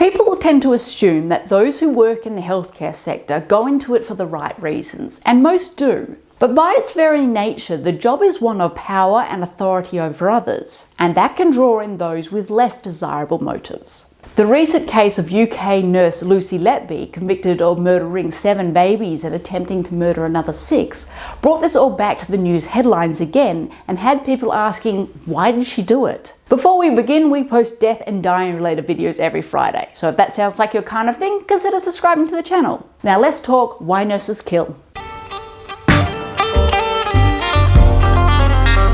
People tend to assume that those who work in the healthcare sector go into it for the right reasons, and most do. But by its very nature, the job is one of power and authority over others, and that can draw in those with less desirable motives. The recent case of UK nurse Lucy Letby, convicted of murdering 7 babies and attempting to murder another 6, brought this all back to the news headlines again and had people asking, why did she do it? Before we begin, we post death and dying related videos every Friday, so if that sounds like your kind of thing, consider subscribing to the channel. Now let's talk why nurses kill.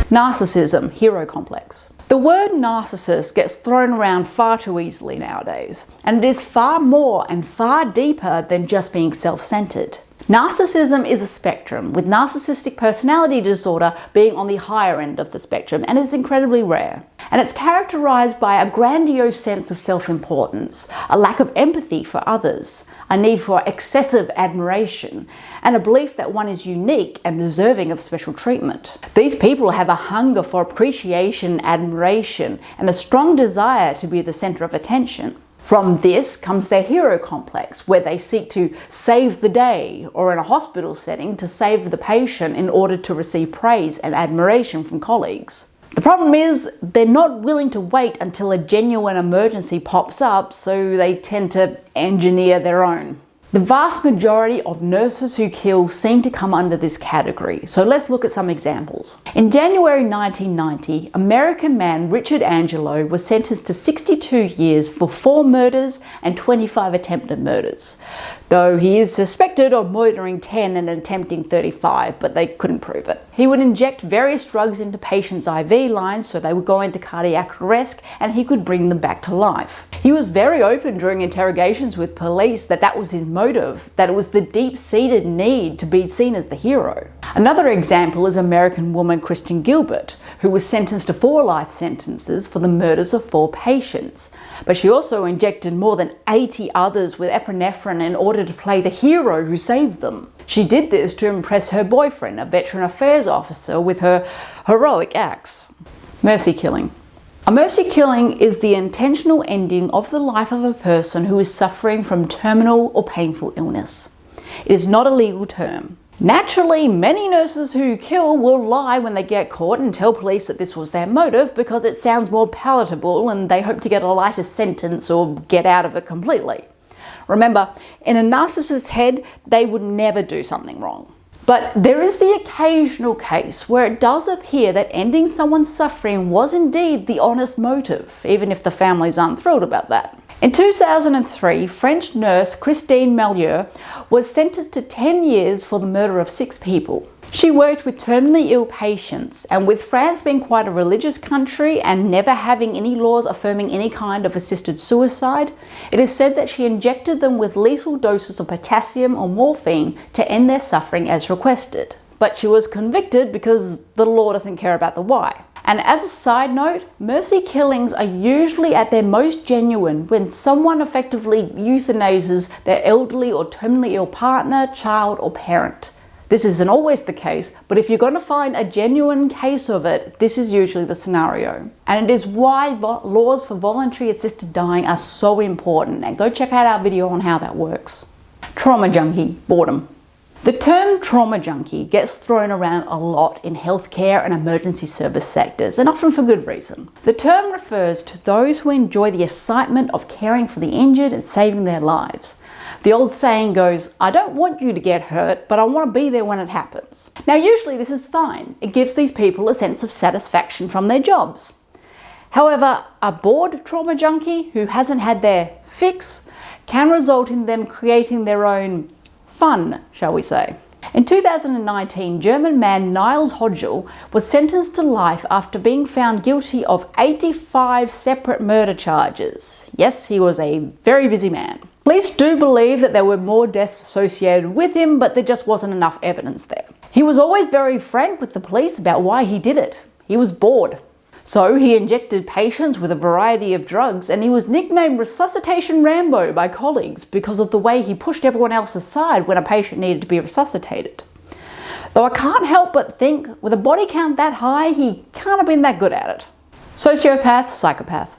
Narcissism, hero complex. The word narcissist gets thrown around far too easily nowadays, and it is far more and far deeper than just being self-centered. Narcissism is a spectrum, with narcissistic personality disorder being on the higher end of the spectrum and is incredibly rare. And it's characterized by a grandiose sense of self-importance, a lack of empathy for others, a need for excessive admiration, and a belief that one is unique and deserving of special treatment. These people have a hunger for appreciation, admiration, and a strong desire to be the center of attention. From this comes their hero complex, where they seek to save the day, or in a hospital setting, to save the patient in order to receive praise and admiration from colleagues. The problem is they're not willing to wait until a genuine emergency pops up, so they tend to engineer their own. The vast majority of nurses who kill seem to come under this category, so let's look at some examples. In January 1990, American man Richard Angelo was sentenced to 62 years for 4 murders and 25 attempted murders, though he is suspected of murdering 10 and attempting 35, but they couldn't prove it. He would inject various drugs into patients' IV lines so they would go into cardiac arrest and he could bring them back to life. He was very open during interrogations with police that was his motive, that it was the deep-seated need to be seen as the hero. Another example is American woman Kristen Gilbert, who was sentenced to 4 life sentences for the murders of 4 patients. But she also injected more than 80 others with epinephrine in order to play the hero who saved them. She did this to impress her boyfriend, a veteran affairs officer, with her heroic acts. Mercy killing. A mercy killing is the intentional ending of the life of a person who is suffering from terminal or painful illness. It is not a legal term. Naturally, many nurses who kill will lie when they get caught and tell police that this was their motive because it sounds more palatable and they hope to get a lighter sentence or get out of it completely. Remember, in a narcissist's head, they would never do something wrong. But there is the occasional case where it does appear that ending someone's suffering was indeed the honest motive, even if the families aren't thrilled about that. In 2003, French nurse Christine Melieur was sentenced to 10 years for the murder of 6 people. She worked with terminally ill patients, and with France being quite a religious country and never having any laws affirming any kind of assisted suicide, it is said that she injected them with lethal doses of potassium or morphine to end their suffering as requested. But she was convicted because the law doesn't care about the why. And as a side note, mercy killings are usually at their most genuine when someone effectively euthanizes their elderly or terminally ill partner, child, or parent. This isn't always the case, but if you're going to find a genuine case of it, this is usually the scenario. And it is why laws for voluntary assisted dying are so important, and go check out our video on how that works. Trauma junkie, boredom. The term trauma junkie gets thrown around a lot in healthcare and emergency service sectors, and often for good reason. The term refers to those who enjoy the excitement of caring for the injured and saving their lives. The old saying goes, I don't want you to get hurt, but I want to be there when it happens. Now, usually this is fine. It gives these people a sense of satisfaction from their jobs. However, a bored trauma junkie who hasn't had their fix can result in them creating their own fun, shall we say. In 2019, German man Niels Hodgel was sentenced to life after being found guilty of 85 separate murder charges. Yes, he was a very busy man. Police do believe that there were more deaths associated with him, but there just wasn't enough evidence there. He was always very frank with the police about why he did it. He was bored. So he injected patients with a variety of drugs, and he was nicknamed Resuscitation Rambo by colleagues because of the way he pushed everyone else aside when a patient needed to be resuscitated. Though I can't help but think, with a body count that high, he can't have been that good at it. Sociopath, psychopath.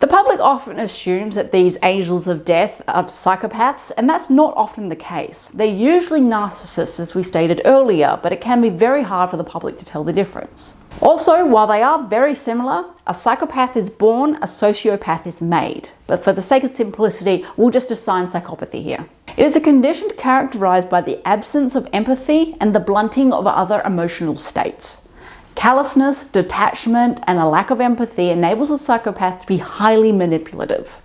The public often assumes that these angels of death are psychopaths, and that's not often the case. They're usually narcissists, as we stated earlier, but it can be very hard for the public to tell the difference. Also, while they are very similar, a psychopath is born, a sociopath is made. But for the sake of simplicity, we'll just assign psychopathy here. It is a condition characterized by the absence of empathy and the blunting of other emotional states. Callousness, detachment, and a lack of empathy enables a psychopath to be highly manipulative.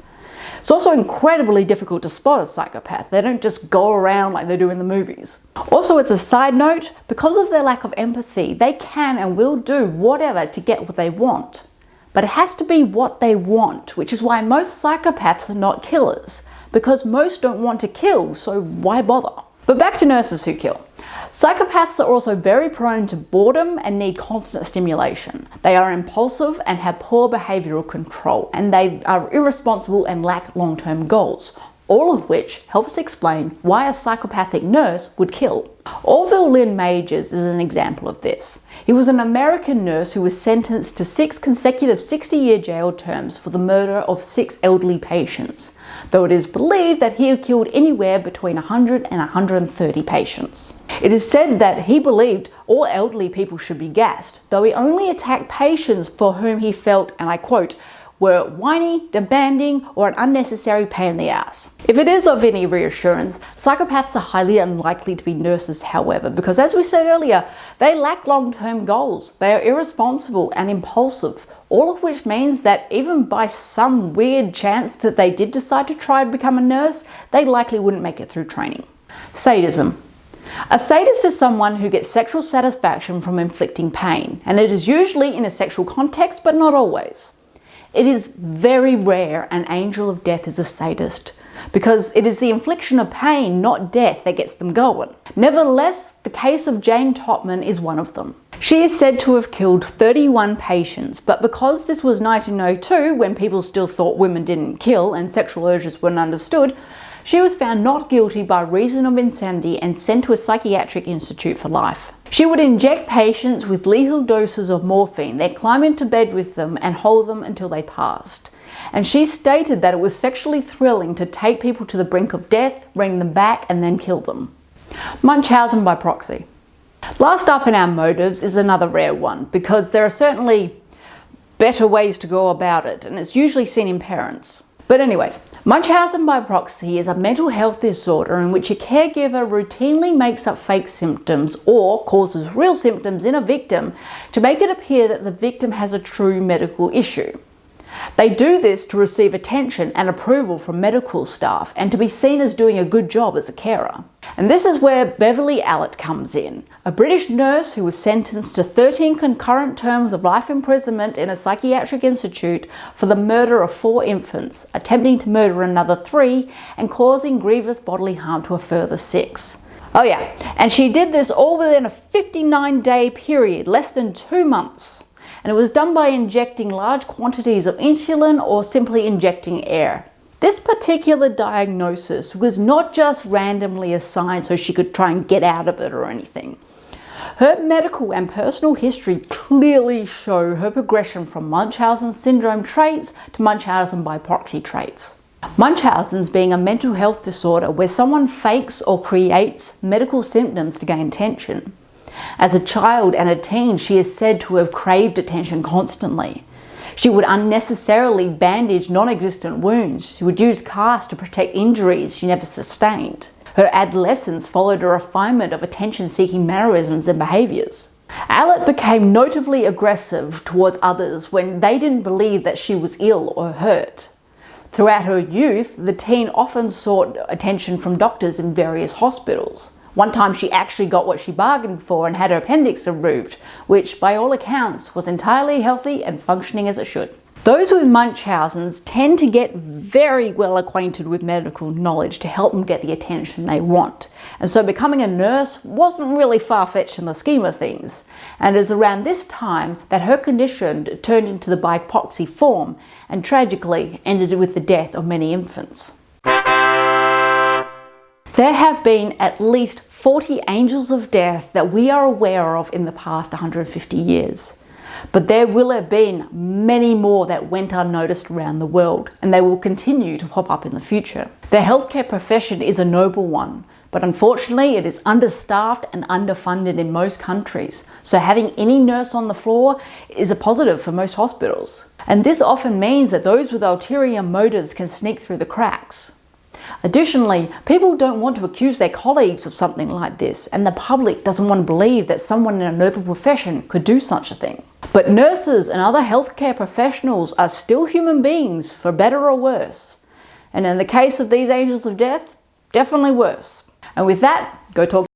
It's also incredibly difficult to spot a psychopath. They don't just go around like they do in the movies. Also, as a side note, because of their lack of empathy, they can and will do whatever to get what they want. But it has to be what they want, which is why most psychopaths are not killers, because most don't want to kill, so why bother? But back to nurses who kill. Psychopaths are also very prone to boredom and need constant stimulation. They are impulsive and have poor behavioural control, and they are irresponsible and lack long-term goals, all of which helps explain why a psychopathic nurse would kill. Orville Lynn Majors is an example of this. He was an American nurse who was sentenced to 6 consecutive 60-year jail terms for the murder of 6 elderly patients, though it is believed that he had killed anywhere between 100 and 130 patients. It is said that he believed all elderly people should be gassed, though he only attacked patients for whom he felt, and I quote, were whiny, demanding, or an unnecessary pain in the ass. If it is of any reassurance, psychopaths are highly unlikely to be nurses, however, because as we said earlier, they lack long-term goals. They are irresponsible and impulsive, all of which means that even by some weird chance that they did decide to try and become a nurse, they likely wouldn't make it through training. Sadism. A sadist is someone who gets sexual satisfaction from inflicting pain, and it is usually in a sexual context, but not always. It is very rare an angel of death is a sadist, because it is the infliction of pain, not death, that gets them going. Nevertheless, the case of Jane Topman is one of them. She is said to have killed 31 patients, but because this was 1902, when people still thought women didn't kill and sexual urges weren't understood, she was found not guilty by reason of insanity and sent to a psychiatric institute for life. She would inject patients with lethal doses of morphine, then climb into bed with them and hold them until they passed. And she stated that it was sexually thrilling to take people to the brink of death, bring them back, and then kill them. Munchausen by proxy. Last up in our motives is another rare one, because there are certainly better ways to go about it, and it's usually seen in parents. But anyways, Munchausen by proxy is a mental health disorder in which a caregiver routinely makes up fake symptoms or causes real symptoms in a victim to make it appear that the victim has a true medical issue. They do this to receive attention and approval from medical staff and to be seen as doing a good job as a carer. And this is where Beverly Allett comes in, a British nurse who was sentenced to 13 concurrent terms of life imprisonment in a psychiatric institute for the murder of 4 infants, attempting to murder another 3 and causing grievous bodily harm to a further 6. Oh yeah, and she did this all within a 59-day period, less than 2 months. And it was done by injecting large quantities of insulin or simply injecting air. This particular diagnosis was not just randomly assigned so she could try and get out of it or anything. Her medical and personal history clearly show her progression from Munchausen syndrome traits to Munchausen by proxy traits. Munchausen's being a mental health disorder where someone fakes or creates medical symptoms to gain attention. As a child and a teen, she is said to have craved attention constantly. She would unnecessarily bandage non-existent wounds. She would use casts to protect injuries she never sustained. Her adolescence followed a refinement of attention-seeking mannerisms and behaviours. Allett became notably aggressive towards others when they didn't believe that she was ill or hurt. Throughout her youth, the teen often sought attention from doctors in various hospitals. One time she actually got what she bargained for and had her appendix removed, which by all accounts was entirely healthy and functioning as it should. Those with Munchausen's tend to get very well acquainted with medical knowledge to help them get the attention they want. And so becoming a nurse wasn't really far-fetched in the scheme of things. And it is around this time that her condition turned into the by proxy form and tragically ended with the death of many infants. There have been at least 40 angels of death that we are aware of in the past 150 years. But there will have been many more that went unnoticed around the world, and they will continue to pop up in the future. The healthcare profession is a noble one, but unfortunately it is understaffed and underfunded in most countries, so having any nurse on the floor is a positive for most hospitals. And this often means that those with ulterior motives can sneak through the cracks. Additionally, people don't want to accuse their colleagues of something like this, and the public doesn't want to believe that someone in a noble profession could do such a thing. But nurses and other healthcare professionals are still human beings, for better or worse. And in the case of these angels of death, definitely worse. And with that, go talk